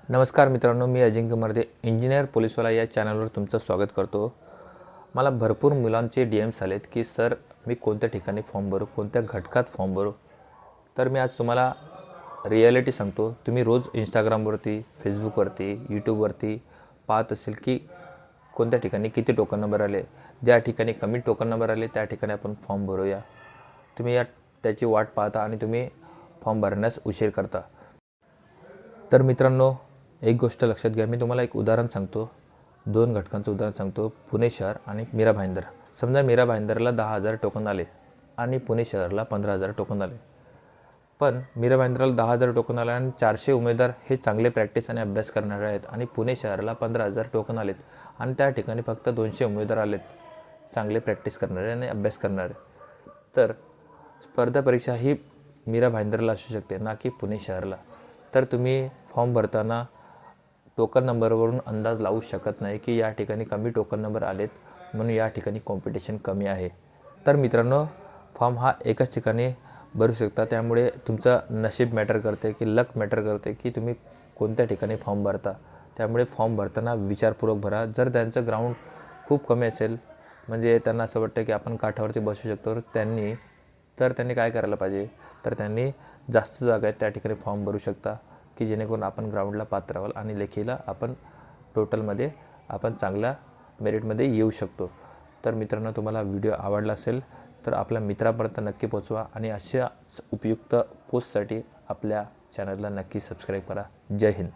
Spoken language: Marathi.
नमस्कार मित्रांनो, मी अजिंक्य मर्दे इंजिनियर पोलीसवाला या चॅनलवर तुमचं स्वागत करतो। मला भरपूर मुलांचे DMs आलेत की सर मी कोणत्या ठिकाणी फॉर्म भरू, कोणत्या घटकात फॉर्म भरू। तर मी आज तुम्हाला रिॲलिटी सांगतो। तुम्ही रोज इंस्टाग्रामवरती, फेसबुकवरती, यूट्यूबवरती पाहत असेल की कोणत्या ठिकाणी किती टोकन नंबर आले। ज्या ठिकाणी कमी टोकन नंबर आले त्या ठिकाणी आपण फॉर्म भरूया। तुम्ही त्याची वाट पाहता आणि तुम्ही फॉर्म भरण्यास उशीर करता। तर मित्रांनो, एक गोष्ट लक्षात घ्या। मी तुम्हाला एक उदाहरण सांगतो, दोन घटकांचं उदाहरण सांगतो, पुणे शहर आणि मीरा भाईंदर। समजा मीरा भाईंदरला 10,000 टोकन आले आणि पुणे शहरला 15,000 टोकन आले। पण मीरा भाईंदरला 10,000 टोकन आले आणि 400 उमेदवार हे चांगले प्रॅक्टिस आणि अभ्यास करणारे आहेत आणि पुणे शहराला 15,000 टोकन आलेत आणि त्या ठिकाणी फक्त 200 उमेदवार आलेत चांगले प्रॅक्टिस करणारे आणि अभ्यास करणारे। तर स्पर्धा परीक्षा ही मीरा भाईंदरला असू शकते, ना की पुणे शहराला। तर तुम्ही फॉर्म भरताना टोकन नंबरवरून अंदाज लावू शकत नाही की या ठिकाणी कमी टोकन नंबर आलेत म्हणून या ठिकाणी कॉम्पिटिशन कमी आहे। तर मित्रांनो, फॉर्म हा एकाच ठिकाणी भरू शकता, त्यामुळे तुमचं नशीब मॅटर करते की लक मॅटर करते की तुम्ही कोणत्या ठिकाणी फॉर्म भरता। त्यामुळे फॉर्म भरताना विचारपूर्वक भरा। जर त्यांचं ग्राउंड खूप कमी असेल, म्हणजे त्यांना असं वाटतं की आपण काठावरती बसू शकतो, तर त्यांनी काय करायला पाहिजे, तर त्यांनी जास्त जागा आहेत त्या ठिकाणी फॉर्म भरू शकता की जेणेकरून आपण ग्राउंडला पात्र व्हाल आणि लेखीला आपण टोटलमध्ये आपण चांगल्या मेरिटमध्ये येऊ शकतो। तर मित्रांनो, तुम्हाला व्हिडिओ आवडला असेल तर आपल्या मित्रापर्यंत नक्की पोचवा आणि अशाच उपयुक्त पोस्टसाठी आपल्या चॅनलला नक्की सबस्क्राईब करा। जय हिंद।